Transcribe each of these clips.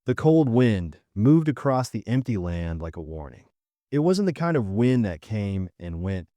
The cold wind moved across the empty land like a warning. It wasn't the kind of wind that came and went.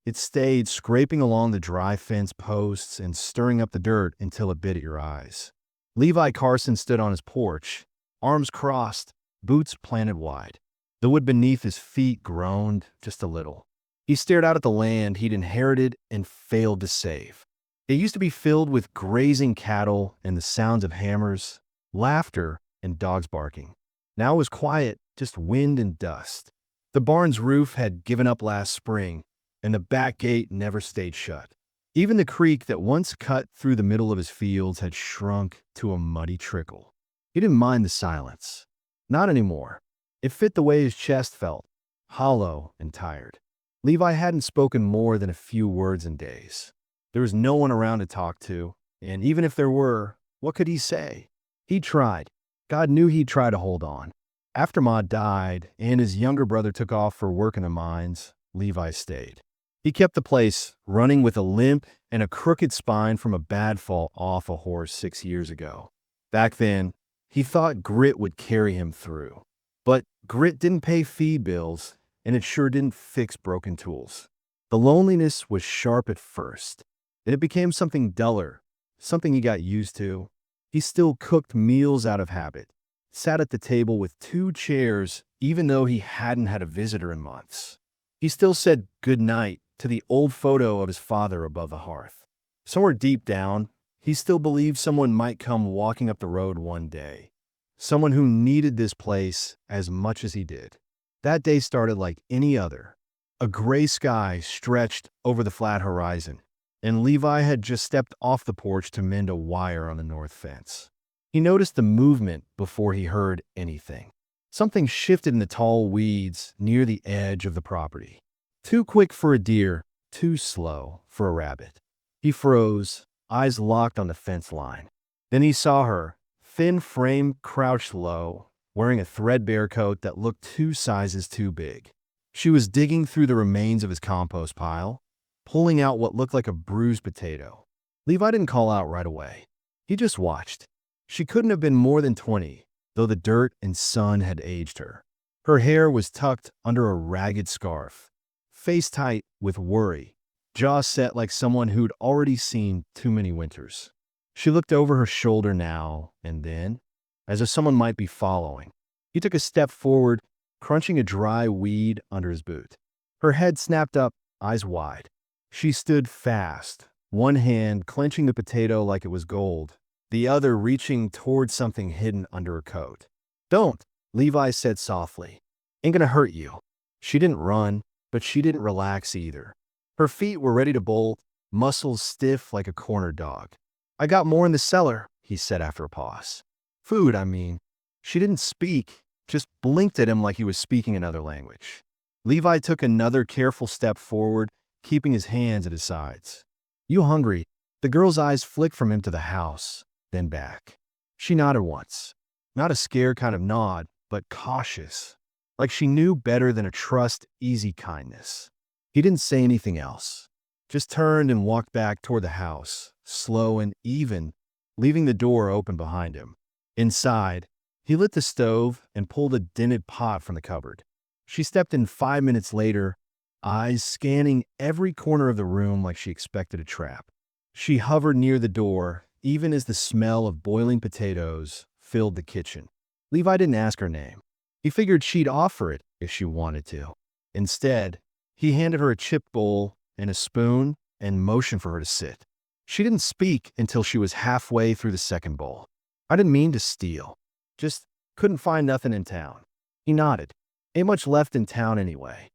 It stayed scraping along the dry fence posts and stirring up the dirt until it bit at your eyes. Levi Carson stood on his porch, arms crossed, boots planted wide. The wood beneath his feet groaned just a little. He stared out at the land he'd inherited and failed to save. It used to be filled with grazing cattle and the sounds of hammers, laughter, and dogs barking. Now it was quiet, just wind and dust. The barn's roof had given up last spring, and the back gate never stayed shut. Even the creek that once cut through the middle of his fields had shrunk to a muddy trickle. He didn't mind the silence. Not anymore. It fit the way his chest felt, hollow and tired. Levi hadn't spoken more than a few words in days. There was no one around to talk to, and even if there were, what could he say? He tried. God knew he'd try to hold on. After Ma died and his younger brother took off for work in the mines, Levi stayed. He kept the place running with a limp and a crooked spine from a bad fall off a horse 6 years ago. Back then, he thought grit would carry him through. But grit didn't pay feed bills, and it sure didn't fix broken tools. The loneliness was sharp at first. Then it became something duller, something he got used to. He still cooked meals out of habit, sat at the table with 2 chairs even though he hadn't had a visitor in months. He still said good night to the old photo of his father above the hearth. Somewhere deep down, he still believed someone might come walking up the road one day. Someone who needed this place as much as he did. That day started like any other. A gray sky stretched over the flat horizon, and Levi had just stepped off the porch to mend a wire on the north fence. He noticed the movement before he heard anything. Something shifted in the tall weeds near the edge of the property. Too quick for a deer, too slow for a rabbit. He froze, eyes locked on the fence line. Then he saw her, thin frame crouched low, wearing a threadbare coat that looked 2 sizes too big. She was digging through the remains of his compost pile, pulling out what looked like a bruised potato. Levi didn't call out right away. He just watched. She couldn't have been more than 20, though the dirt and sun had aged her. Her hair was tucked under a ragged scarf, face tight with worry, jaw set like someone who'd already seen too many winters. She looked over her shoulder now and then, as if someone might be following. He took a step forward, crunching a dry weed under his boot. Her head snapped up, eyes wide. She stood fast, one hand clenching the potato like it was gold, the other reaching toward something hidden under her coat. "Don't," Levi said softly. "Ain't gonna hurt you." She didn't run, but she didn't relax either. Her feet were ready to bolt, muscles stiff like a corner dog. "I got more in the cellar," he said after a pause. "Food, I mean." She didn't speak, just blinked at him like he was speaking another language. Levi took another careful step forward, keeping his hands at his sides. "You hungry?" The girl's eyes flicked from him to the house, then back. She nodded once. Not a scared kind of nod, but cautious, like she knew better than a trust-easy kindness. He didn't say anything else, just turned and walked back toward the house, slow and even, leaving the door open behind him. Inside, he lit the stove and pulled a dented pot from the cupboard. She stepped in 5 minutes later, eyes scanning every corner of the room like she expected a trap. She hovered near the door, even as the smell of boiling potatoes filled the kitchen. Levi didn't ask her name. He figured she'd offer it if she wanted to. Instead, he handed her a chip bowl and a spoon and motioned for her to sit. She didn't speak until she was halfway through the second bowl. "I didn't mean to steal. Just couldn't find nothing in town." He nodded. "Ain't much left in town anyway."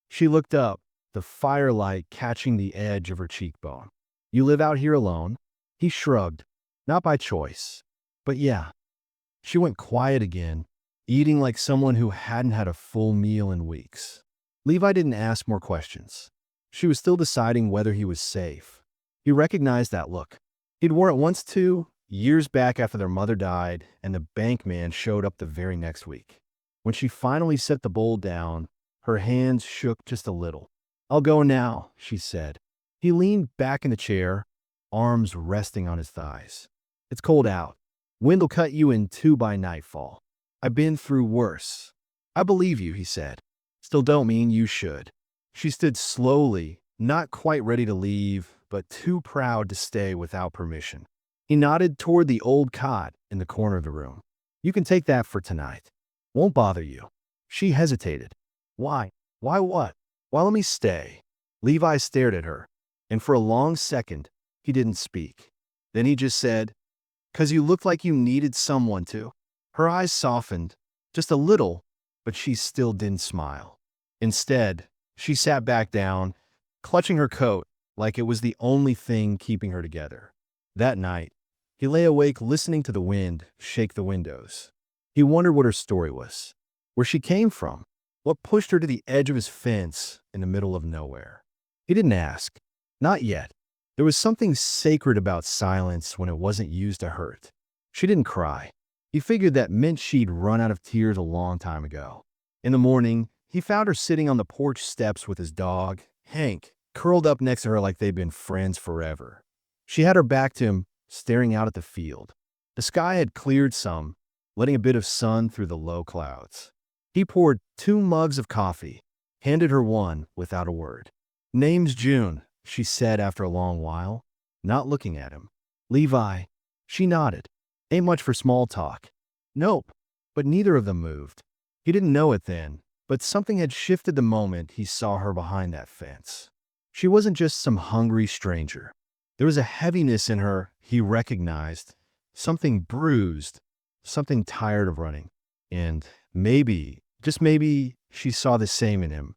She looked up, the firelight catching the edge of her cheekbone. "You live out here alone?" He shrugged. "Not by choice. But yeah." She went quiet again, eating like someone who hadn't had a full meal in weeks. Levi didn't ask more questions. She was still deciding whether he was safe. He recognized that look. He'd worn it once too, years back after their mother died, and the bank man showed up the very next week. When she finally set the bowl down, her hands shook just a little. "I'll go now," she said. He leaned back in the chair, arms resting on his thighs. "It's cold out. Wind'll cut you in two by nightfall." I've been through worse." "I believe you," he said. "Still don't mean you should." She stood slowly, not quite ready to leave, but too proud to stay without permission. He nodded toward the old cot in the corner of the room. "You can take that for tonight. Won't bother you." She hesitated. "Why? Why what?" "Why let me stay?" Levi stared at her, and for a long second, he didn't speak. Then he just said, "'Cause you looked like you needed someone to." Her eyes softened, just a little, but she still didn't smile. Instead, she sat back down, clutching her coat like it was the only thing keeping her together. That night, he lay awake listening to the wind shake the windows. He wondered what her story was, where she came from, what pushed her to the edge of his fence in the middle of nowhere. He didn't ask. Not yet. There was something sacred about silence when it wasn't used to hurt. She didn't cry. He figured that meant she'd run out of tears a long time ago. In the morning, he found her sitting on the porch steps with his dog, Hank, curled up next to her like they'd been friends forever. She had her back to him, staring out at the field. The sky had cleared some, letting a bit of sun through the low clouds. He poured 2 mugs of coffee, handed her one without a word. "Name's June," she said after a long while, not looking at him. "Levi." She nodded. "Ain't much for small talk." "Nope." But neither of them moved. He didn't know it then, but something had shifted the moment he saw her behind that fence. She wasn't just some hungry stranger. There was a heaviness in her he recognized, something bruised, something tired of running. And maybe, just maybe, she saw the same in him.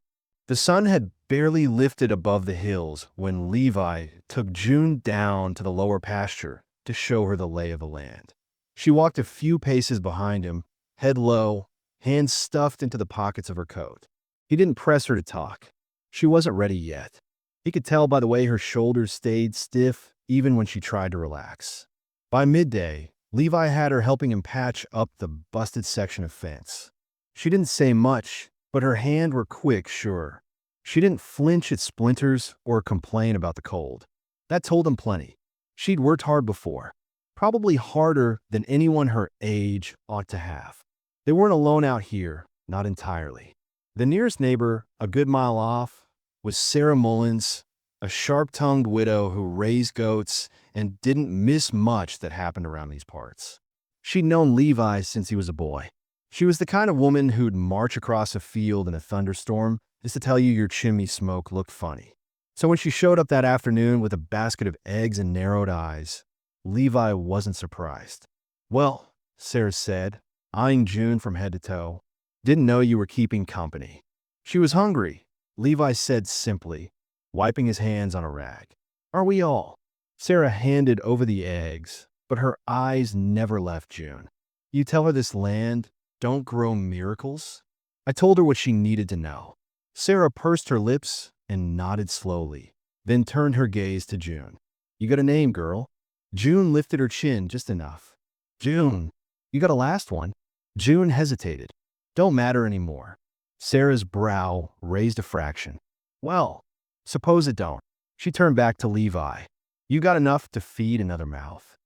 The sun had barely lifted above the hills when Levi took June down to the lower pasture to show her the lay of the land. She walked a few paces behind him, head low, hands stuffed into the pockets of her coat. He didn't press her to talk. She wasn't ready yet. He could tell by the way her shoulders stayed stiff even when she tried to relax. By midday, Levi had her helping him patch up the busted section of fence. She didn't say much, but her hands were quick, sure. She didn't flinch at splinters or complain about the cold. That told him plenty. She'd worked hard before, probably harder than anyone her age ought to have. They weren't alone out here, not entirely. The nearest neighbor, a good mile off, was Sarah Mullins, a sharp-tongued widow who raised goats and didn't miss much that happened around these parts. She'd known Levi since he was a boy. She was the kind of woman who'd march across a field in a thunderstorm just to tell you your chimney smoke looked funny. So when she showed up that afternoon with a basket of eggs and narrowed eyes, Levi wasn't surprised. "Well," Sarah said, eyeing June from head to toe, "didn't know you were keeping company." "She was hungry," Levi said simply, wiping his hands on a rag. "Are we all?" Sarah handed over the eggs, but her eyes never left June. "You tell her this land don't grow miracles?" I told her what she needed to know. Sarah pursed her lips and nodded slowly, then turned her gaze to June. "You got a name, girl?" June lifted her chin just enough. "June, you got a last one?" June hesitated. "Don't matter anymore." Sarah's brow raised a fraction. "Well, suppose it don't." She turned back to Levi. "You got enough to feed another mouth.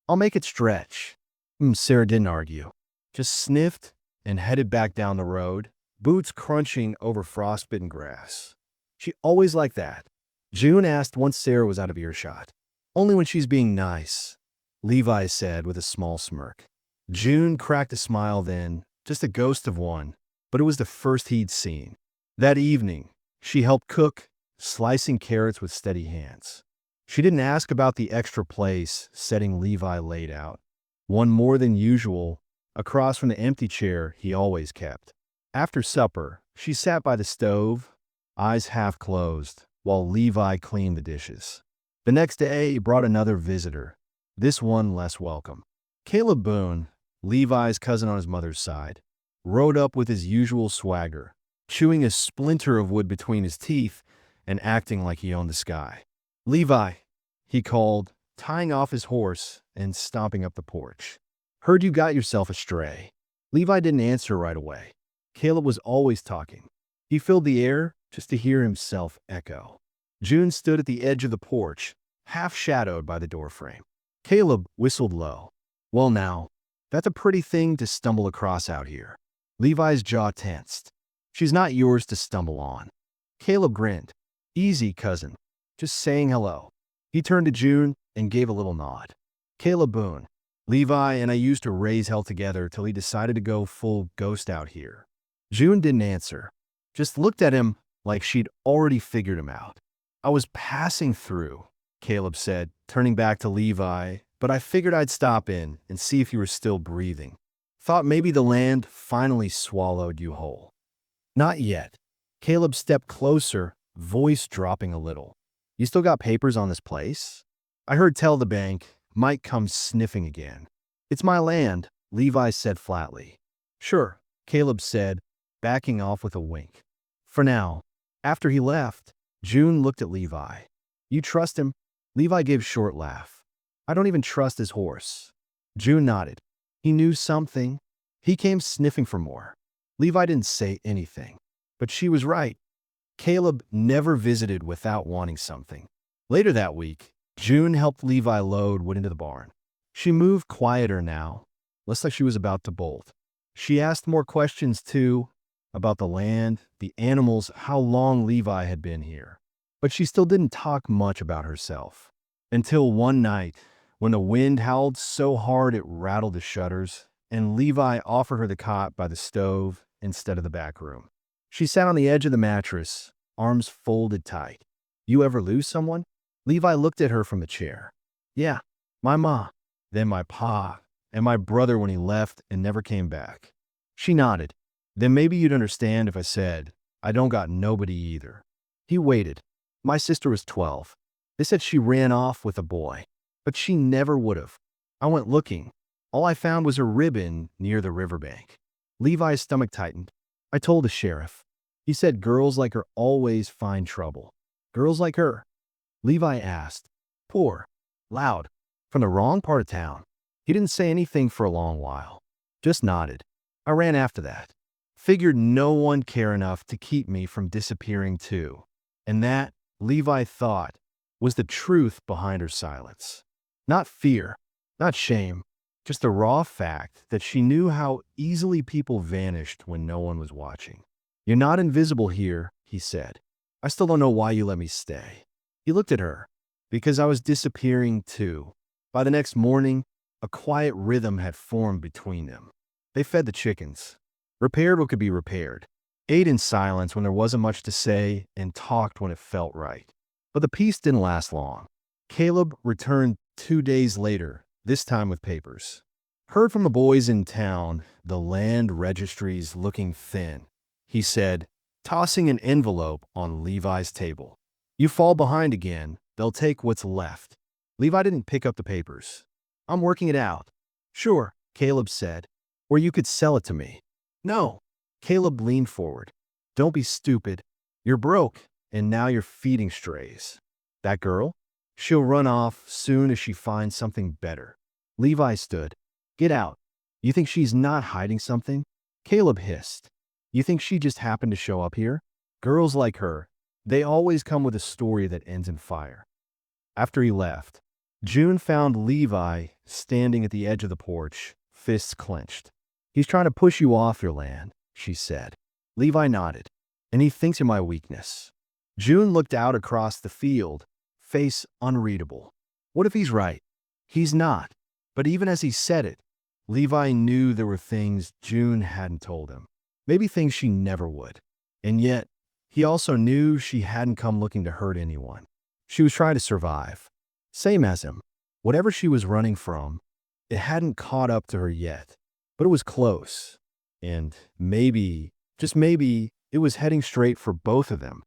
I'll make it stretch." Sarah didn't argue, just sniffed and headed back down the road, boots crunching over frostbitten grass. She always liked that. June asked once Sarah was out of earshot. "Only when she's being nice," Levi said with a small smirk. June cracked a smile then, just a ghost of one, but it was the first he'd seen. That evening, she helped cook, slicing carrots with steady hands. She didn't ask about the extra place setting Levi laid out, one more than usual, across from the empty chair he always kept. After supper, she sat by the stove, eyes half closed, while Levi cleaned the dishes. The next day brought another visitor, this one less welcome. Caleb Boone, Levi's cousin on his mother's side, rode up with his usual swagger, chewing a splinter of wood between his teeth and acting like he owned the sky. "Levi," he called, tying off his horse and stomping up the porch. "Heard you got yourself a stray." Levi didn't answer right away. Caleb was always talking. He filled the air just to hear himself echo. June stood at the edge of the porch, half shadowed by the doorframe. Caleb whistled low. "Well now, That's a pretty thing to stumble across out here. Levi's jaw tensed. She's not yours to stumble on. Caleb grinned. Easy, cousin. Just saying hello. He turned to June and gave a little nod. Caleb Boone. Levi and I used to raise hell together till he decided to go full ghost out here. June didn't answer. Just looked at him like she'd already figured him out. I was passing through, Caleb said, turning back to Levi, but I figured I'd stop in and see if you were still breathing. Thought maybe the land finally swallowed you whole. Not yet. Caleb stepped closer, voice dropping a little. You still got papers on this place? I heard tell the bank might come sniffing again. It's my land, Levi said flatly. Sure, Caleb said, backing off with a wink. For now. After he left, June looked at Levi. You trust him? Levi gave a short laugh. I don't even trust his horse. June nodded. He knew something. He came sniffing for more. Levi didn't say anything, but she was right. Caleb never visited without wanting something. Later that week, June helped Levi load wood into the barn. She moved quieter now, less like she was about to bolt. She asked more questions too, about the land, the animals, how long Levi had been here. But she still didn't talk much about herself. Until one night, when the wind howled so hard it rattled the shutters, and Levi offered her the cot by the stove instead of the back room. She sat on the edge of the mattress, arms folded tight. You ever lose someone? Levi looked at her from the chair. Yeah, my ma, then my pa, and my brother when he left and never came back. She nodded. Then maybe you'd understand if I said, I don't got nobody either. He waited. My sister was 12. They said she ran off with a boy, but she never would have. I went looking. All I found was a ribbon near the riverbank. Levi's stomach tightened. I told the sheriff. He said girls like her always find trouble. Girls like her. Levi asked. Poor. Loud. From the wrong part of town. He didn't say anything for a long while. Just nodded. I ran after that. Figured no one cared enough to keep me from disappearing too. And that, Levi thought, was the truth behind her silence. Not fear, not shame, just the raw fact that she knew how easily people vanished when no one was watching. You're not invisible here, he said. I still don't know why you let me stay. He looked at her. Because I was disappearing too. By the next morning, a quiet rhythm had formed between them. They fed the chickens. Repaired what could be repaired. Ate in silence when there wasn't much to say and talked when it felt right. But the peace didn't last long. Caleb returned 2 days later, this time with papers. Heard from the boys in town, the land registry's looking thin, he said, tossing an envelope on Levi's table. You fall behind again, they'll take what's left. Levi didn't pick up the papers. I'm working it out. Sure, Caleb said. Or you could sell it to me. No. Caleb leaned forward. Don't be stupid. You're broke, and now you're feeding strays. That girl? She'll run off soon as she finds something better. Levi stood. Get out. You think she's not hiding something? Caleb hissed. You think she just happened to show up here? Girls like her, they always come with a story that ends in fire. After he left, June found Levi standing at the edge of the porch, fists clenched. He's trying to push you off your land, she said. Levi nodded. And he thinks you're my weakness. June looked out across the field, face unreadable. What if he's right? He's not. But even as he said it, Levi knew there were things June hadn't told him. Maybe things she never would. And yet, he also knew she hadn't come looking to hurt anyone. She was trying to survive. Same as him. Whatever she was running from, it hadn't caught up to her yet. But it was close. And maybe, just maybe, it was heading straight for both of them.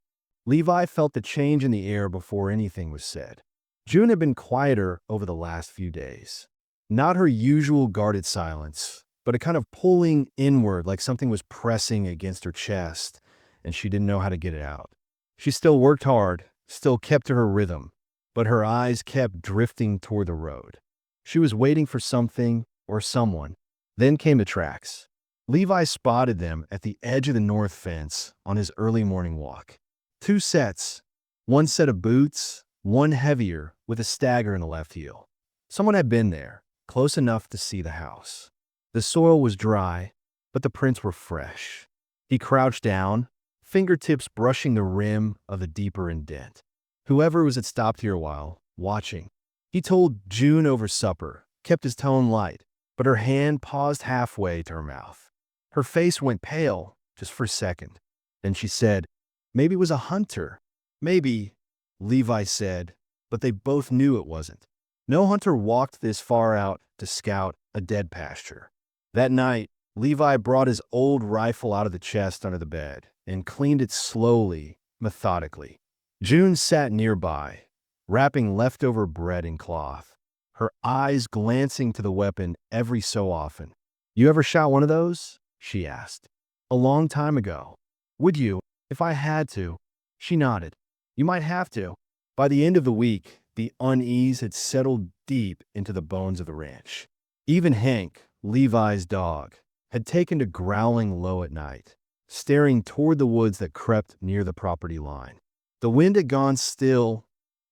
Levi felt the change in the air before anything was said. June had been quieter over the last few days. Not her usual guarded silence, but a kind of pulling inward like something was pressing against her chest, and she didn't know how to get it out. She still worked hard, still kept to her rhythm, but her eyes kept drifting toward the road. She was waiting for something or someone. Then came the tracks. Levi spotted them at the edge of the north fence on his early morning walk. 2 sets, one set of boots, one heavier with a stagger in the left heel. Someone had been there, close enough to see the house. The soil was dry, but the prints were fresh. He crouched down, fingertips brushing the rim of the deeper indent. Whoever was had stopped here a while, watching. He told June over supper, kept his tone light, but her hand paused halfway to her mouth. Her face went pale, just for a second. Then she said, "Maybe it was a hunter." "Maybe," Levi said, but they both knew it wasn't. No hunter walked this far out to scout a dead pasture. That night, Levi brought his old rifle out of the chest under the bed and cleaned it slowly, methodically. June sat nearby, wrapping leftover bread in cloth, her eyes glancing to the weapon every so often. "You ever shot one of those?" she asked. "A long time ago." "Would you, if I had to?" She nodded. "You might have to." By the end of the week, the unease had settled deep into the bones of the ranch. Even Hank, Levi's dog, had taken to growling low at night, staring toward the woods that crept near the property line. The wind had gone still,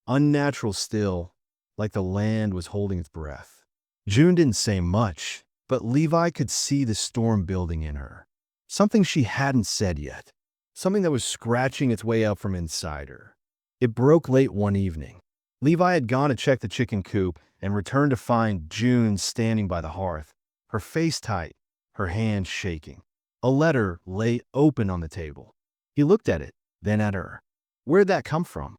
unnatural still, like the land was holding its breath. June didn't say much, but Levi could see the storm building in her. Something she hadn't said yet. Something that was scratching its way up from inside her. It broke late one evening. Levi had gone to check the chicken coop and returned to find June standing by the hearth, her face tight, her hand shaking. A letter lay open on the table. He looked at it, then at her. "Where'd that come from?"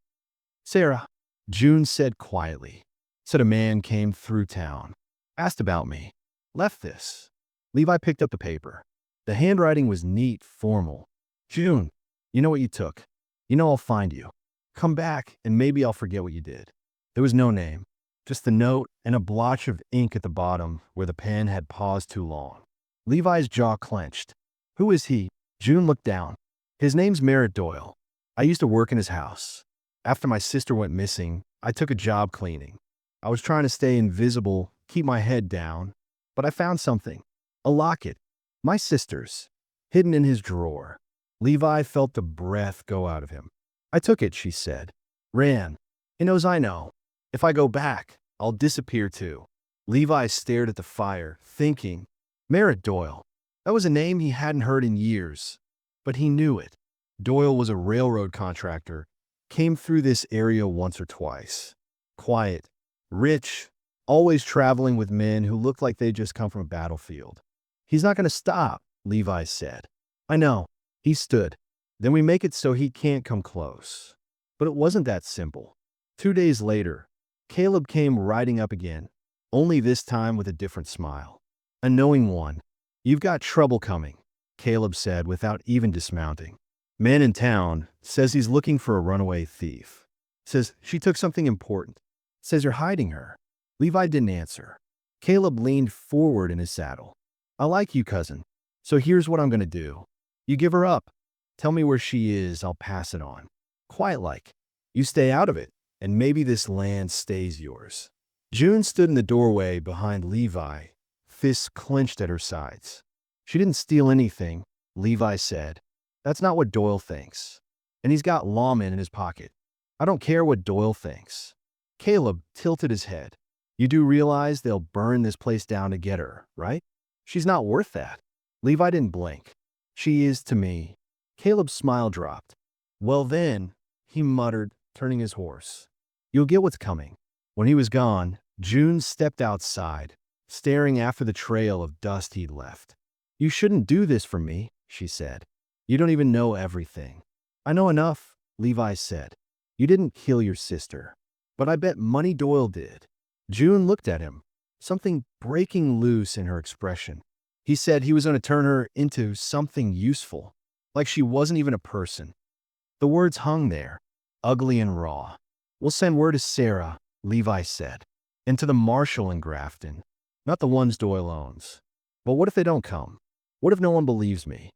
"Sarah," June said quietly. "Said a man came through town. Asked about me. Left this." Levi picked up the paper. The handwriting was neat, formal. "June, you know what you took. You know I'll find you. Come back, and maybe I'll forget what you did." There was no name, just the note and a blotch of ink at the bottom where the pen had paused too long. Levi's jaw clenched. "Who is he?" June looked down. "His name's Doyle. I used to work in his house. After my sister went missing, I took a job cleaning. I was trying to stay invisible, keep my head down, but I found something. A locket. My sister's. Hidden in his drawer." Levi felt the breath go out of him. "I took it," she said. "Ran. He knows I know. If I go back, I'll disappear too." Levi stared at the fire, thinking. Merritt Doyle. That was a name he hadn't heard in years, but he knew it. Doyle was a railroad contractor, came through this area once or twice. Quiet, rich, always traveling with men who looked like they'd just come from a battlefield. "He's not going to stop," Levi said. "I know." He stood. "Then we make it so he can't come close." But it wasn't that simple. 2 days later, Caleb came riding up again, only this time with a different smile. A knowing one. "You've got trouble coming," Caleb said without even dismounting. "Man in town says he's looking for a runaway thief. Says she took something important. Says you're hiding her." Levi didn't answer. Caleb leaned forward in his saddle. "I like you, cousin. So here's what I'm going to do. You give her up. Tell me where she is, I'll pass it on. Quiet like. You stay out of it, and maybe this land stays yours." June stood in the doorway behind Levi, fists clenched at her sides. "She didn't steal anything," Levi said. "That's not what Doyle thinks. And he's got lawmen in his pocket. I don't care what Doyle thinks." Caleb tilted his head. "You do realize they'll burn this place down to get her, right? She's not worth that." Levi didn't blink. "She is to me." Caleb's smile dropped. "Well then," he muttered, turning his horse. "You'll get what's coming." When he was gone, June stepped outside, staring after the trail of dust he'd left. "You shouldn't do this for me," she said. "You don't even know everything." "I know enough," Levi said. "You didn't kill your sister. But I bet Money Doyle did." June looked at him, something breaking loose in her expression. "He said he was going to turn her into something useful, like she wasn't even a person." The words hung there, ugly and raw. "We'll send word to Sarah," Levi said, "and to the marshal in Grafton. Not the ones Doyle owns. But what if they don't come? What if no one believes me?"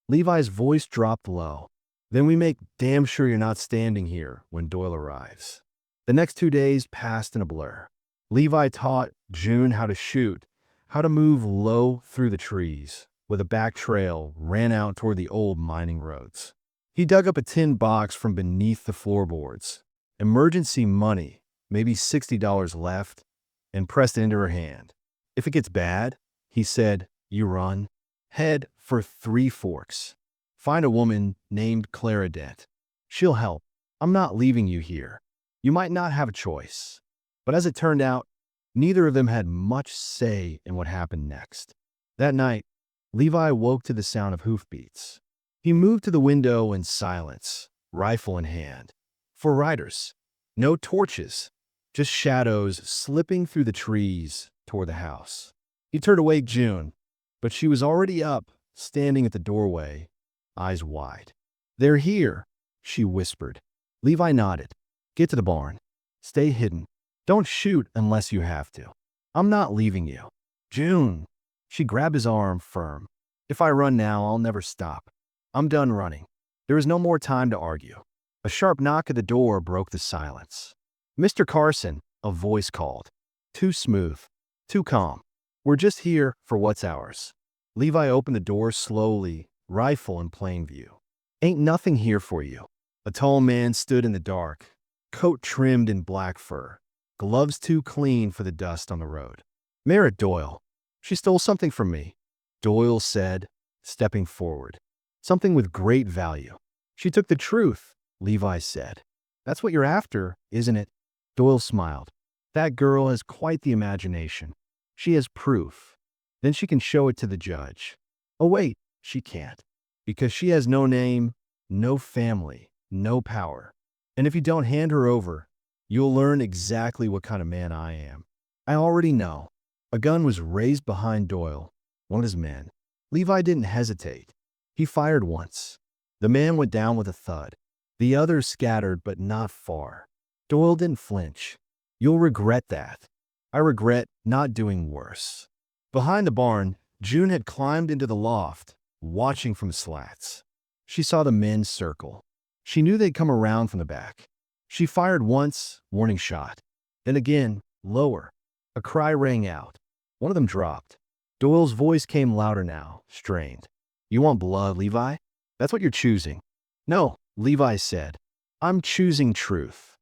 Levi's voice dropped low. "Then we make damn sure you're not standing here when Doyle arrives." The next 2 days passed in a blur. Levi taught June how to shoot, how to move low through the trees, with a back trail ran out toward the old mining roads. He dug up a tin box from beneath the floorboards. Emergency money, maybe $60 left, and pressed it into her hand. "If it gets bad," he said, You run. Head for Three Forks. Find a woman named Clara Dent. She'll help. I'm not leaving you here. You might not have a choice. But as it turned out, neither of them had much say in what happened next. That night, Levi woke to the sound of hoofbeats. He moved to the window in silence, rifle in hand. For riders, no torches, just shadows slipping through the trees toward the house. He turned to wake June, but she was already up, standing at the doorway, eyes wide. "They're here," she whispered. Levi nodded. "Get to the barn. Stay hidden. Don't shoot unless you have to. I'm not leaving you." "June." She grabbed his arm firm. "If I run now, I'll never stop. I'm done running." There was no more time to argue. A sharp knock at the door broke the silence. "Mr. Carson," a voice called. Too smooth, too calm. "We're just here for what's ours." Levi opened the door slowly, rifle in plain view. "Ain't nothing here for you." A tall man stood in the dark, coat trimmed in black fur, gloves too clean for the dust on the road. "Merritt Doyle. She stole something from me," Doyle said, stepping forward. "Something with great value." "She took the truth," Levi said. "That's what you're after, isn't it?" Doyle smiled. "That girl has quite the imagination. She has proof. Then she can show it to the judge. Oh wait, she can't. Because she has no name, no family, no power. And if you don't hand her over, you'll learn exactly what kind of man I am. I already know." A gun was raised behind Doyle, one of his men. Levi didn't hesitate. He fired once. The man went down with a thud. The others scattered, but not far. Doyle didn't flinch. "You'll regret that." "I regret not doing worse." Behind the barn, June had climbed into the loft, watching from slats. She saw the men circle. She knew they'd come around from the back. She fired once, warning shot. Then again, lower. A cry rang out. One of them dropped. Doyle's voice came louder now, strained. "You want blood, Levi? That's what you're choosing." "No," Levi said. "I'm choosing truth."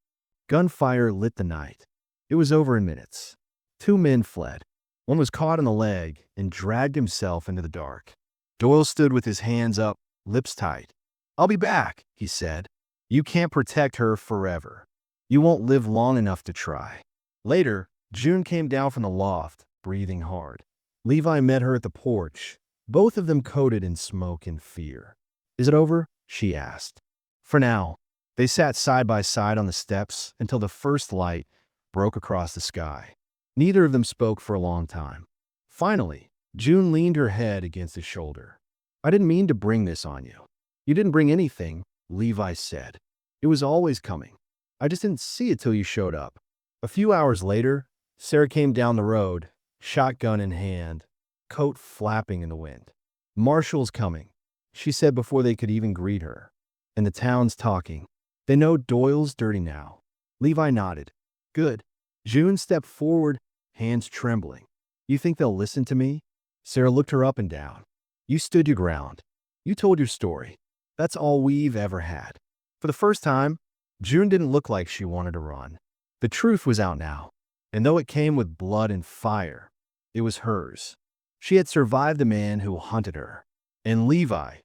Gunfire lit the night. It was over in minutes. 2 men fled. One was caught in the leg and dragged himself into the dark. Doyle stood with his hands up, lips tight. "I'll be back," he said. "You can't protect her forever. You won't live long enough to try." Later, June came down from the loft, breathing hard. Levi met her at the porch, both of them coated in smoke and fear. "Is it over?" she asked. "For now." They sat side by side on the steps until the first light broke across the sky. Neither of them spoke for a long time. Finally, June leaned her head against his shoulder. "I didn't mean to bring this on you." "You didn't bring anything," Levi said. "It was always coming. I just didn't see it till you showed up." A few hours later, Sarah came down the road, shotgun in hand, coat flapping in the wind. "Marshall's coming," she said before they could even greet her. "And the town's talking. They know Doyle's dirty now." Levi nodded. "Good." June stepped forward, hands trembling. "You think they'll listen to me?" Sarah looked her up and down. "You stood your ground. You told your story. That's all we've ever had." For the first time, June didn't look like she wanted to run. The truth was out now, and though it came with blood and fire, it was hers. She had survived the man who hunted her. And Levi,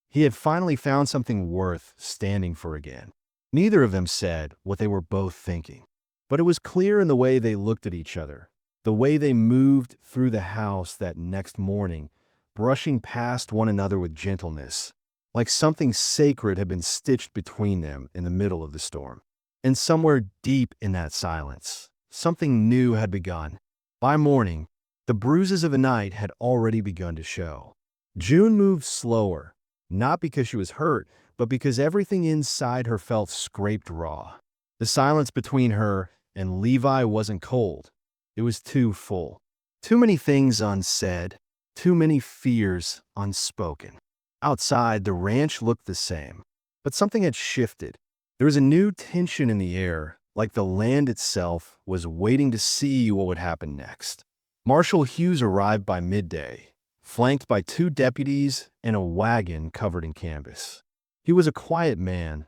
he had finally found something worth standing for again. Neither of them said what they were both thinking, but it was clear in the way they looked at each other, the way they moved through the house that next morning, brushing past one another with gentleness, like something sacred had been stitched between them in the middle of the storm. And somewhere deep in that silence, something new had begun. By morning, the bruises of the night had already begun to show. June moved slower, not because she was hurt, but because everything inside her felt scraped raw. The silence between her and Levi wasn't cold. It was too full. Too many things unsaid, too many fears unspoken. Outside, the ranch looked the same, but something had shifted. There was a new tension in the air, like the land itself was waiting to see what would happen next. Marshal Hughes arrived by midday, flanked by 2 deputies and a wagon covered in canvas. He was a quiet man,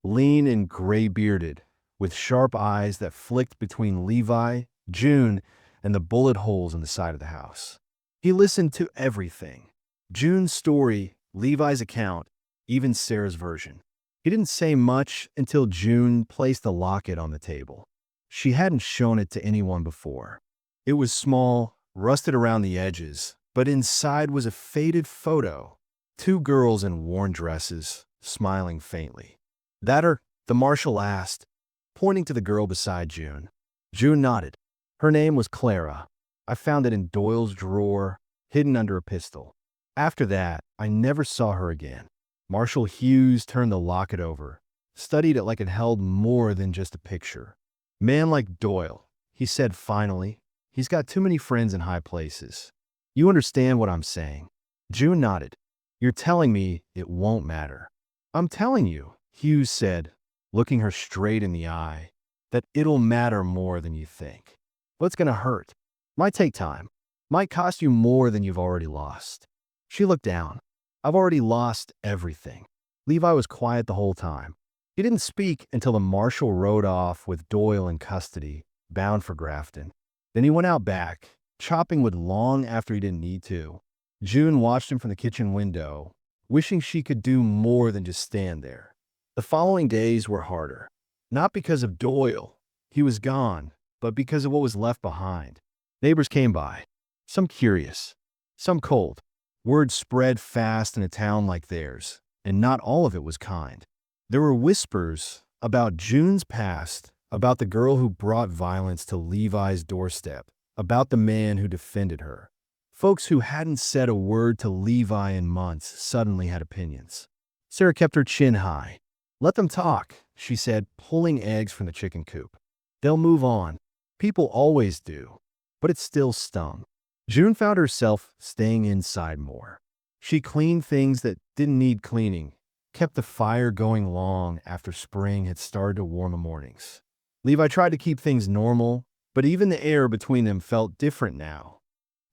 lean and gray-bearded, with sharp eyes that flicked between Levi, June, and the bullet holes in the side of the house. He listened to everything. June's story, Levi's account, even Sarah's version. He didn't say much until June placed the locket on the table. She hadn't shown it to anyone before. It was small, rusted around the edges, but inside was a faded photo. Two girls in worn dresses, smiling faintly. "That her?" the marshal asked, pointing to the girl beside June. June nodded. Her name was Clara. I found it in Doyle's drawer, hidden under a pistol. After that, I never saw her again. Marshal Hughes turned the locket over, studied it like it held more than just a picture. "Man like Doyle," he said finally. "He's got too many friends in high places. You understand what I'm saying?" June nodded. "You're telling me it won't matter." "I'm telling you," Hughes said, looking her straight in the eye, "that it'll matter more than you think. But it's gonna hurt. Might take time. Might cost you more than you've already lost." She looked down. "I've already lost everything." Levi was quiet the whole time. He didn't speak until the marshal rode off with Doyle in custody, bound for Grafton. Then he went out back, chopping wood long after he didn't need to. June watched him from the kitchen window, wishing she could do more than just stand there. The following days were harder. Not because of Doyle. He was gone, but because of what was left behind. Neighbors came by. Some curious, some cold. Word spread fast in a town like theirs, and not all of it was kind. There were whispers about June's past, about the girl who brought violence to Levi's doorstep, about the man who defended her. Folks who hadn't said a word to Levi in months suddenly had opinions. Sarah kept her chin high. "Let them talk," she said, pulling eggs from the chicken coop. "They'll move on. People always do." But it still stung. June found herself staying inside more. She cleaned things that didn't need cleaning, kept the fire going long after spring had started to warm the mornings. Levi tried to keep things normal, but even the air between them felt different now.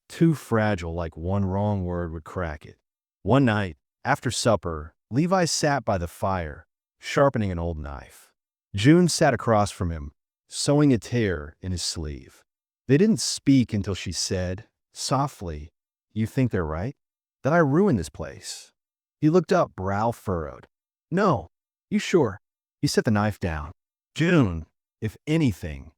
Too fragile, like one wrong word would crack it. One night, after supper, Levi sat by the fire, sharpening an old knife. June sat across from him, sewing a tear in his sleeve. They didn't speak until she said, softly, "You think they're right? That I ruined this place?" He looked up, brow furrowed. "No. You sure?" He set the knife down. "June, if anything,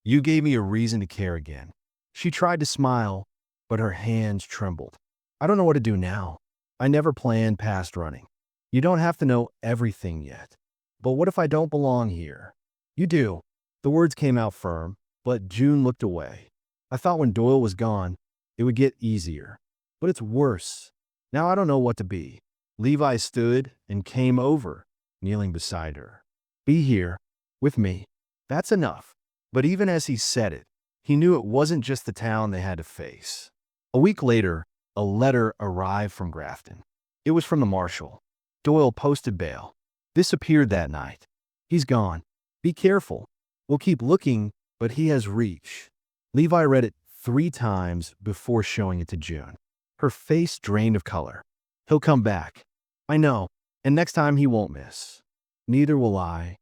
you gave me a reason to care again." She tried to smile, but her hands trembled. "I don't know what to do now. I never planned past running. You don't have to know everything yet. But what if I don't belong here?" "You do." The words came out firm, but June looked away. "I thought when Doyle was gone, it would get easier. But it's worse. Now I don't know what to be." Levi stood and came over, kneeling beside her. "Be here, with me. That's enough." But even as he said it, he knew it wasn't just the town they had to face. A week later, a letter arrived from Grafton. It was from the marshal. Doyle posted bail. Disappeared that night. "He's gone. Be careful. We'll keep looking, but he has reach." Levi read it 3 times before showing it to June. Her face drained of color. "He'll come back. I know, and next time he won't miss. Neither will I."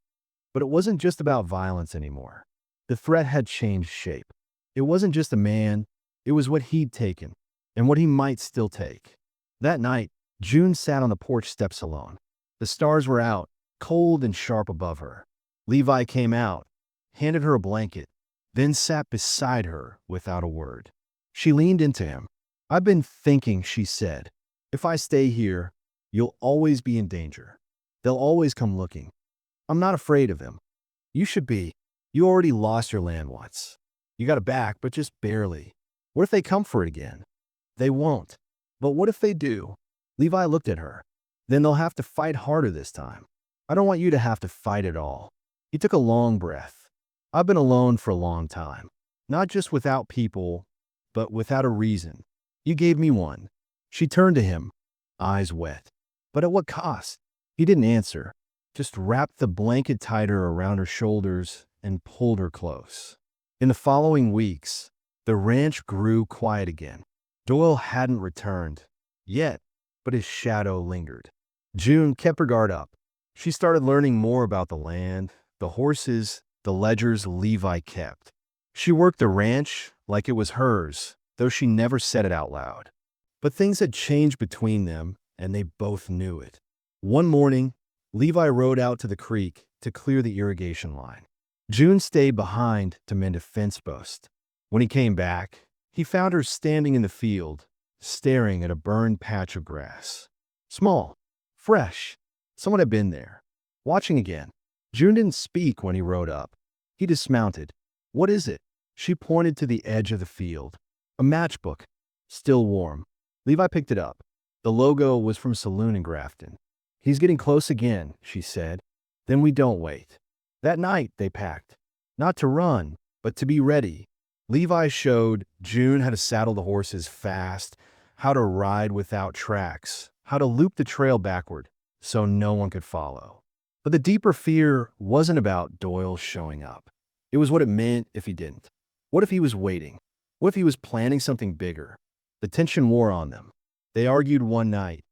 But it wasn't just about violence anymore. The threat had changed shape. It wasn't just a man, it was what he'd taken, and what he might still take. That night, June sat on the porch steps alone. The stars were out, cold and sharp above her. Levi came out, handed her a blanket, then sat beside her without a word. She leaned into him. "I've been thinking," she said. "If I stay here, you'll always be in danger. They'll always come looking. I'm not afraid of them. You should be. You already lost your land once. You got it back, but just barely. What if they come for it again?" "They won't. But what if they do?" Levi looked at her. "Then they'll have to fight harder this time. I don't want you to have to fight at all." He took a long breath. "I've been alone for a long time. Not just without people, but without a reason. You gave me one." She turned to him, eyes wet. "But at what cost?" He didn't answer, just wrapped the blanket tighter around her shoulders and pulled her close. In the following weeks, the ranch grew quiet again. Doyle hadn't returned yet, but his shadow lingered. June kept her guard up. She started learning more about the land, the horses, the ledgers Levi kept. She worked the ranch like it was hers, though she never said it out loud. But things had changed between them, and they both knew it. One morning, Levi rode out to the creek to clear the irrigation line. June stayed behind to mend a fence post. When he came back, he found her standing in the field, staring at a burned patch of grass. Small, fresh. Someone had been there. Watching again. June didn't speak when he rode up. He dismounted. "What is it?" She pointed to the edge of the field. "A matchbook. Still warm." Levi picked it up. The logo was from Saloon in Grafton. "He's getting close again," she said. "Then we don't wait." That night, they packed. Not to run, but to be ready. Levi showed June how to saddle the horses fast, how to ride without tracks, how to loop the trail backward so no one could follow. But the deeper fear wasn't about Doyle showing up. It was what it meant if he didn't. What if he was waiting? What if he was planning something bigger? The tension wore on them. They argued one night.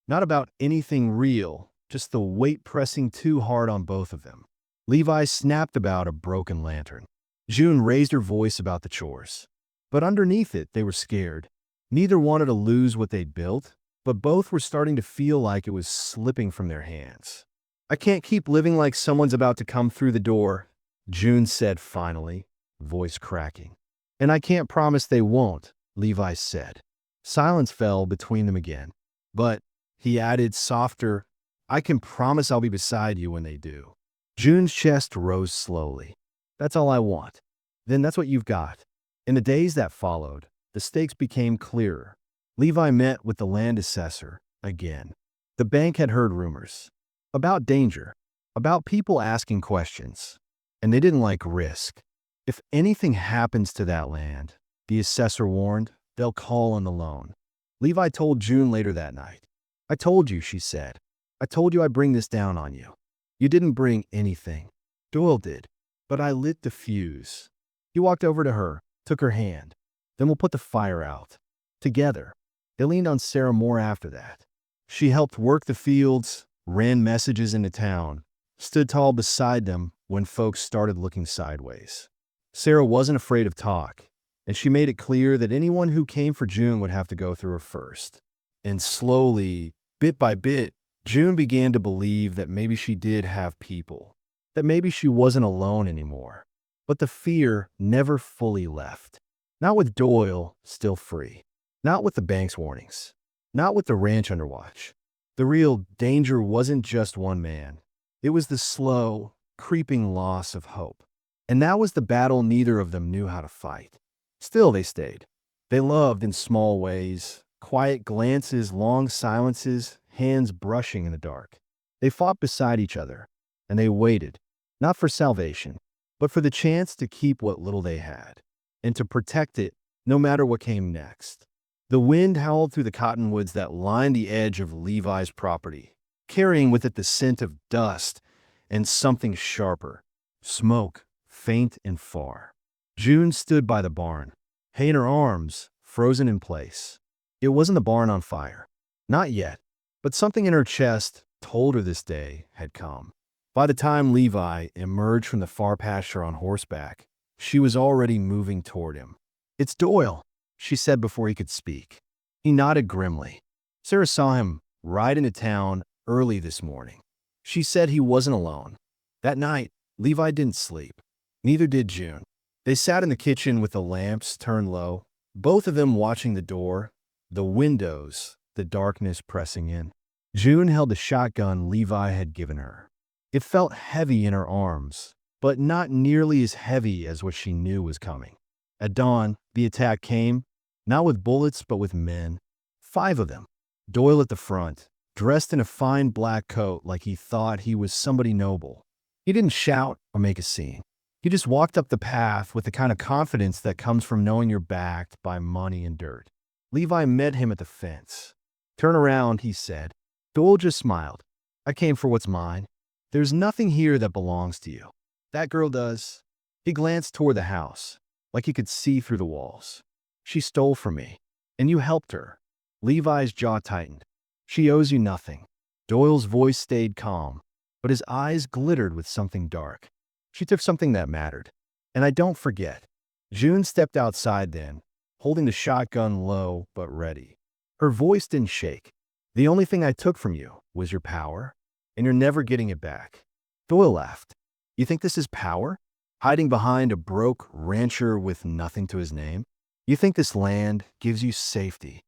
Not about anything real, just the weight pressing too hard on both of them. Levi snapped about a broken lantern. June raised her voice about the chores. But underneath it, they were scared. Neither wanted to lose what they'd built, but both were starting to feel like it was slipping from their hands. "I can't keep living like someone's about to come through the door," June said finally, voice cracking. "And I can't promise they won't," Levi said. Silence fell between them again. "But," he added softer, "I can promise I'll be beside you when they do." June's chest rose slowly. "That's all I want." "Then that's what you've got." In the days that followed, the stakes became clearer. Levi met with the land assessor again. The bank had heard rumors about danger, about people asking questions, and they didn't like risk. If anything happens to that land, the assessor warned, they'll call on the loan. Levi told June later that night. "I told you," she said. "I told you I'd bring this down on you. You didn't bring anything. Doyle did, but I lit the fuse." He walked over to her, took her hand. "Then we'll put the fire out. Together." They leaned on Sarah more after that. She helped work the fields, ran messages into town, stood tall beside them when folks started looking sideways. Sarah wasn't afraid of talk, and she made it clear that anyone who came for June would have to go through her first. And slowly, bit by bit, June began to believe that maybe she did have people, that maybe she wasn't alone anymore. But the fear never fully left. Not with Doyle still free. Not with the bank's warnings. Not with the ranch under watch. The real danger wasn't just one man. It was the slow, creeping loss of hope. And that was the battle neither of them knew how to fight. Still, they stayed. They loved in small ways, quiet glances, long silences, hands brushing in the dark. They fought beside each other, and they waited, not for salvation, but for the chance to keep what little they had, and to protect it no matter what came next. The wind howled through the cottonwoods that lined the edge of Levi's property, carrying with it the scent of dust and something sharper, smoke, faint and far. June stood by the barn, hay in her arms, frozen in place. It wasn't the barn on fire. Not yet. But something in her chest told her this day had come. By the time Levi emerged from the far pasture on horseback, she was already moving toward him. "It's Doyle," she said before he could speak. He nodded grimly. Sarah saw him ride into town early this morning. She said he wasn't alone. That night, Levi didn't sleep. Neither did June. They sat in the kitchen with the lamps turned low, both of them watching the door, the windows, the darkness pressing in. June held the shotgun Levi had given her. It felt heavy in her arms, but not nearly as heavy as what she knew was coming. At dawn, the attack came, not with bullets, but with men. 5 of them. Doyle at the front, dressed in a fine black coat like he thought he was somebody noble. He didn't shout or make a scene. He just walked up the path with the kind of confidence that comes from knowing you're backed by money and dirt. Levi met him at the fence. "Turn around," he said. Doyle just smiled. "I came for what's mine. There's nothing here that belongs to you. That girl does." He glanced toward the house, like he could see through the walls. "She stole from me, and you helped her." Levi's jaw tightened. "She owes you nothing." Doyle's voice stayed calm, but his eyes glittered with something dark. "She took something that mattered, and I don't forget." June stepped outside then, holding the shotgun low but ready. Her voice didn't shake. The only thing I took from you was your power, and you're never getting it back. Doyle laughed. You think this is power? Hiding behind a broke rancher with nothing to his name? You think this land gives you safety?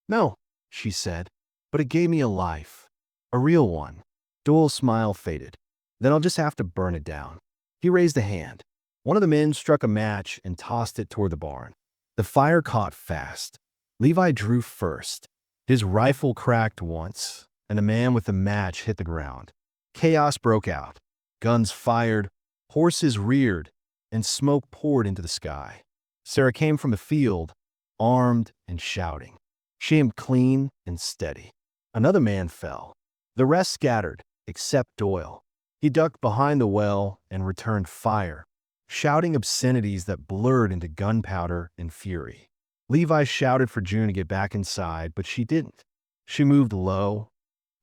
No, she said, but it gave me a life. A real one. Doyle's smile faded. Then I'll just have to burn it down. He raised a hand. One of the men struck a match and tossed it toward the barn. The fire caught fast. Levi drew first. His rifle cracked once, and a man with the match hit the ground. Chaos broke out. Guns fired, horses reared, and smoke poured into the sky. Sarah came from the field, armed and shouting. She aimed clean and steady. Another man fell. The rest scattered, except Doyle. He ducked behind the well and returned fire, shouting obscenities that blurred into gunpowder and fury. Levi shouted for June to get back inside, but she didn't. She moved low,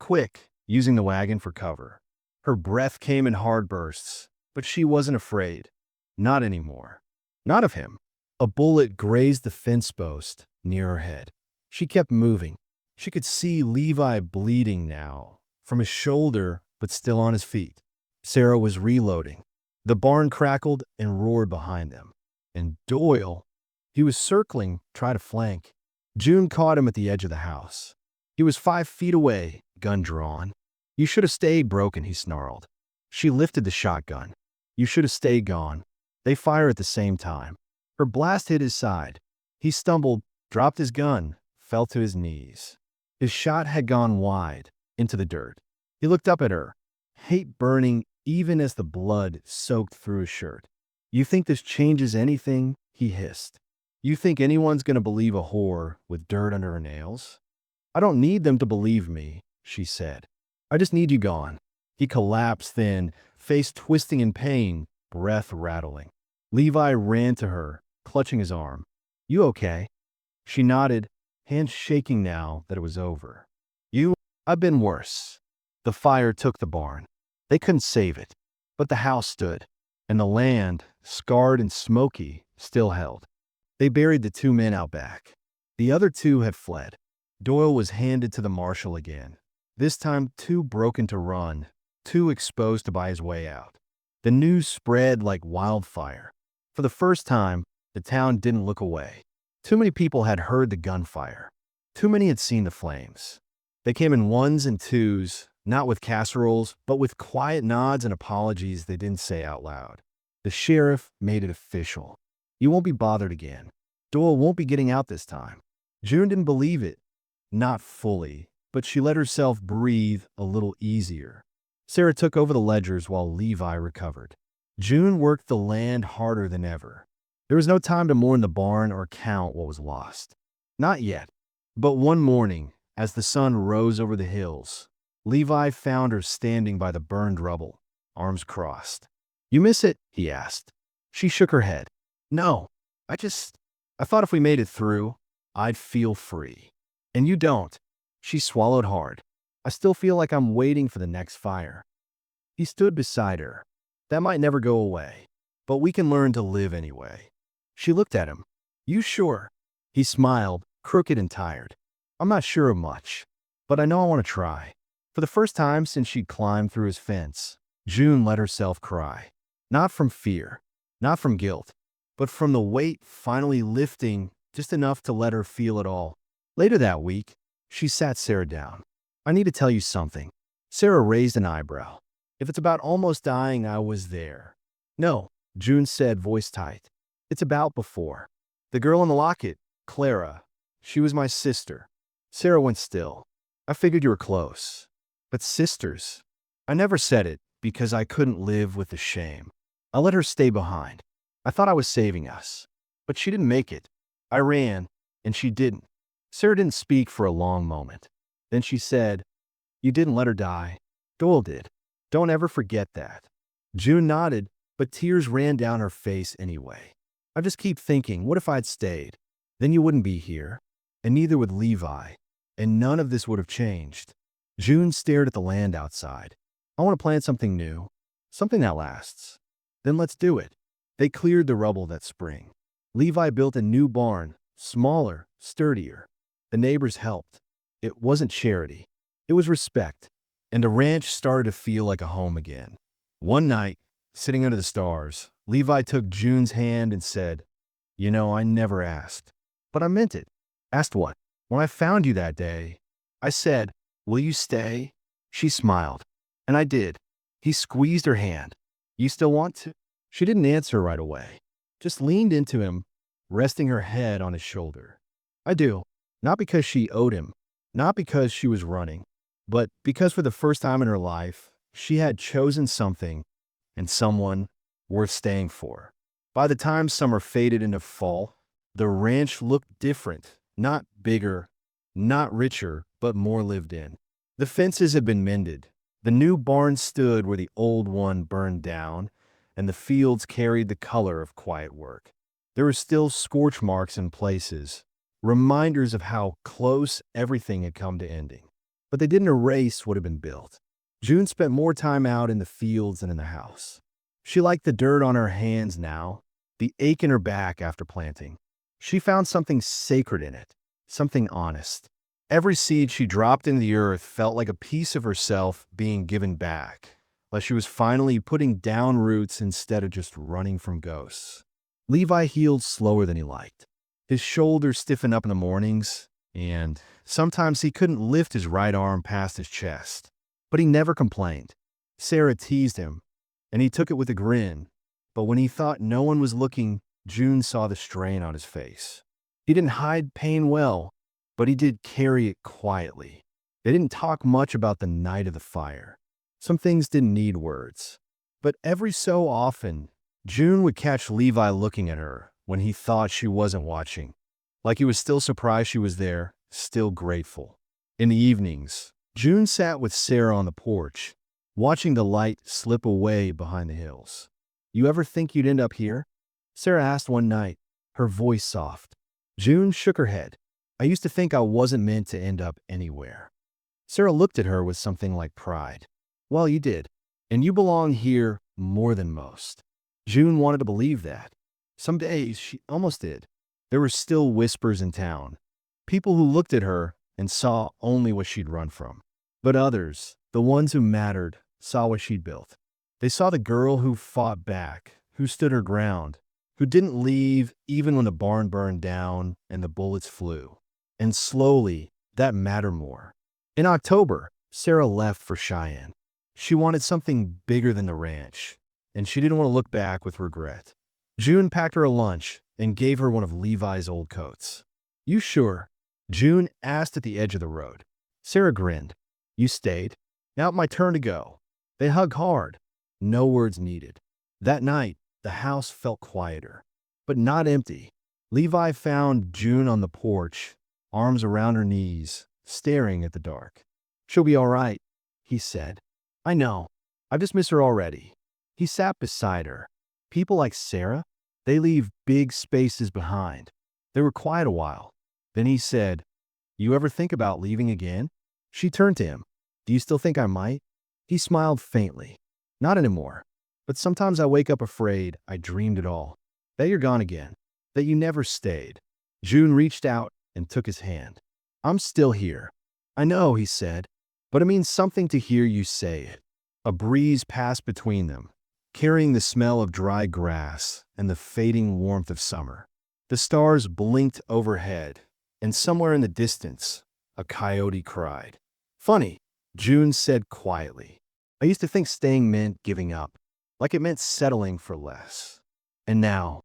quick, using the wagon for cover. Her breath came in hard bursts, but she wasn't afraid. Not anymore. Not of him. A bullet grazed the fence post near her head. She kept moving. She could see Levi bleeding now, from his shoulder, but still on his feet. Sarah was reloading. The barn crackled and roared behind them. And Doyle, he was circling, trying to flank. June caught him at the edge of the house. He was 5 feet away, gun drawn. You should have stayed, broken, he snarled. She lifted the shotgun. You should have stayed gone. They fire at the same time. Her blast hit his side. He stumbled, dropped his gun, fell to his knees. His shot had gone wide, into the dirt. He looked up at her, hate burning even as the blood soaked through his shirt. You think this changes anything? He hissed. You think anyone's going to believe a whore with dirt under her nails? I don't need them to believe me, she said. I just need you gone. He collapsed then, face twisting in pain, breath rattling. Levi ran to her, clutching his arm. You okay? She nodded, hands shaking now that it was over. I've been worse. The fire took the barn. They couldn't save it, but the house stood, and the land, scarred and smoky, still held. They buried the 2 men out back. The other 2 had fled. Doyle was handed to the marshal again, this time too broken to run, too exposed to buy his way out. The news spread like wildfire. For the first time, the town didn't look away. Too many people had heard the gunfire. Too many had seen the flames. They came in 1s and 2s, not with casseroles, but with quiet nods and apologies they didn't say out loud. The sheriff made it official. You won't be bothered again. Doyle won't be getting out this time. June didn't believe it. Not fully, but she let herself breathe a little easier. Sarah took over the ledgers while Levi recovered. June worked the land harder than ever. There was no time to mourn the barn or count what was lost. Not yet. But one morning, as the sun rose over the hills, Levi found her standing by the burned rubble, arms crossed. You miss it? He asked. She shook her head. No, I thought if we made it through, I'd feel free. And you don't. She swallowed hard. I still feel like I'm waiting for the next fire. He stood beside her. That might never go away, but we can learn to live anyway. She looked at him. You sure? He smiled, crooked and tired. I'm not sure of much, but I know I want to try. For the first time since she'd climbed through his fence, June let herself cry. Not from fear, not from guilt, but from the weight finally lifting just enough to let her feel it all. Later that week, she sat Sarah down. I need to tell you something. Sarah raised an eyebrow. If it's about almost dying, I was there. No, June said, voice tight. It's about before. The girl in the locket, Clara, she was my sister. Sarah went still. I figured you were close. But sisters, I never said it because I couldn't live with the shame. I let her stay behind. I thought I was saving us. But she didn't make it. I ran, and she didn't. Sarah didn't speak for a long moment. Then she said, You didn't let her die. Doyle did. Don't ever forget that. June nodded, but tears ran down her face anyway. I just keep thinking, what if I'd stayed? Then you wouldn't be here, and neither would Levi, and none of this would have changed. June stared at the land outside. I want to plant something new, something that lasts. Then let's do it. They cleared the rubble that spring. Levi built a new barn, smaller, sturdier. The neighbors helped. It wasn't charity. It was respect. And the ranch started to feel like a home again. One night, sitting under the stars, Levi took June's hand and said, "You know, I never asked. But I meant it." "Asked what?" "When I found you that day, I said, 'Will you stay?'" She smiled. "And I did." He squeezed her hand. "You still want to?" She didn't answer right away, just leaned into him, resting her head on his shoulder. "I do." Not because she owed him, not because she was running, but because for the first time in her life, she had chosen something and someone worth staying for. By the time summer faded into fall, the ranch looked different, not bigger, not richer, but more lived in. The fences had been mended. The new barn stood where the old one burned down, and the fields carried the color of quiet work. There were still scorch marks in places, reminders of how close everything had come to ending. But they didn't erase what had been built. June spent more time out in the fields than in the house. She liked the dirt on her hands now, the ache in her back after planting. She found something sacred in it, something honest. Every seed she dropped in the earth felt like a piece of herself being given back, like she was finally putting down roots instead of just running from ghosts. Levi healed slower than he liked. His shoulders stiffened up in the mornings, and sometimes he couldn't lift his right arm past his chest. But he never complained. Sarah teased him, and he took it with a grin. But when he thought no one was looking, June saw the strain on his face. He didn't hide pain well, but he did carry it quietly. They didn't talk much about the night of the fire. Some things didn't need words. But every so often, June would catch Levi looking at her when he thought she wasn't watching, like he was still surprised she was there, still grateful. In the evenings, June sat with Sarah on the porch, watching the light slip away behind the hills. "You ever think you'd end up here?" Sarah asked one night, her voice soft. June shook her head. "I used to think I wasn't meant to end up anywhere." Sarah looked at her with something like pride. "Well, you did, and you belong here more than most." June wanted to believe that. Some days she almost did. There were still whispers in town, people who looked at her and saw only what she'd run from. But others, the ones who mattered, saw what she'd built. They saw the girl who fought back, who stood her ground, who didn't leave even when the barn burned down and the bullets flew. And slowly, that mattered more. In October, Sarah left for Cheyenne. She wanted something bigger than the ranch, and she didn't want to look back with regret. June packed her a lunch and gave her one of Levi's old coats. "You sure?" June asked at the edge of the road. Sarah grinned. "You stayed. Now it's my turn to go." They hugged hard. No words needed. That night, the house felt quieter, but not empty. Levi found June on the porch, arms around her knees, staring at the dark. "She'll be all right," he said. "I know. I just miss her already." He sat beside her. People like Sarah, they leave big spaces behind. They were quiet a while. Then he said, "You ever think about leaving again?" She turned to him. "Do you still think I might?" He smiled faintly. "Not anymore. But sometimes I wake up afraid I dreamed it all. That you're gone again. That you never stayed." June reached out and took his hand. "I'm still here." "I know," he said, "but it means something to hear you say it." A breeze passed between them, carrying the smell of dry grass and the fading warmth of summer. The stars blinked overhead, and somewhere in the distance, a coyote cried. "Funny," June said quietly. "I used to think staying meant giving up, like it meant settling for less. And now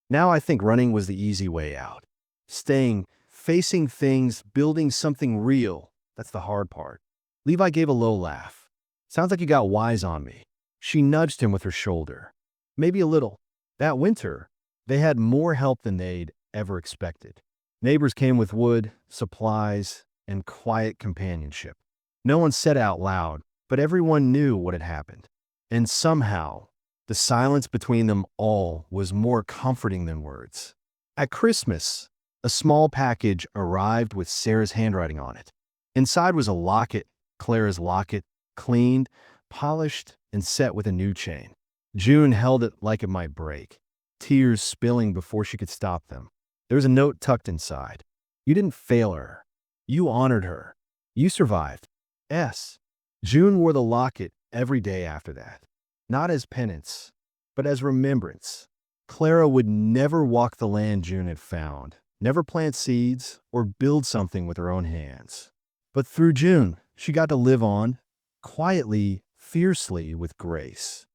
I think running was the easy way out. Staying, facing things, building something real, that's the hard part." Levi gave a low laugh. "Sounds like you got wise on me." She nudged him with her shoulder. "Maybe a little." That winter, they had more help than they'd ever expected. Neighbors came with wood, supplies, and quiet companionship. No one said out loud, but everyone knew what had happened. And somehow, the silence between them all was more comforting than words. At Christmas, a small package arrived with Sarah's handwriting on it. Inside was a locket, Clara's locket, cleaned, polished, and set with a new chain. June held it like it might break, tears spilling before she could stop them. There was a note tucked inside. You didn't fail her. You honored her. You survived. S. June wore the locket every day after that. Not as penance, but as remembrance. Clara would never walk the land June had found, never plant seeds or build something with her own hands. But through June, she got to live on, quietly, fiercely, with grace.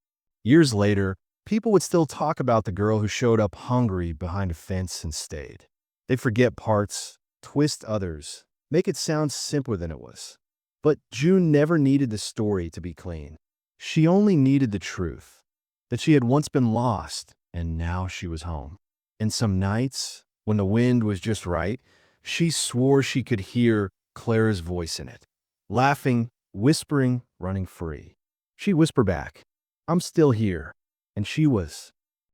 Years later, people would still talk about the girl who showed up hungry behind a fence and stayed. They'd forget parts, twist others, make it sound simpler than it was. But June never needed the story to be clean. She only needed the truth, that she had once been lost and now she was home. And some nights, when the wind was just right, she swore she could hear Clara's voice in it, laughing, whispering, running free. She'd whisper back, "I'm still here." And she was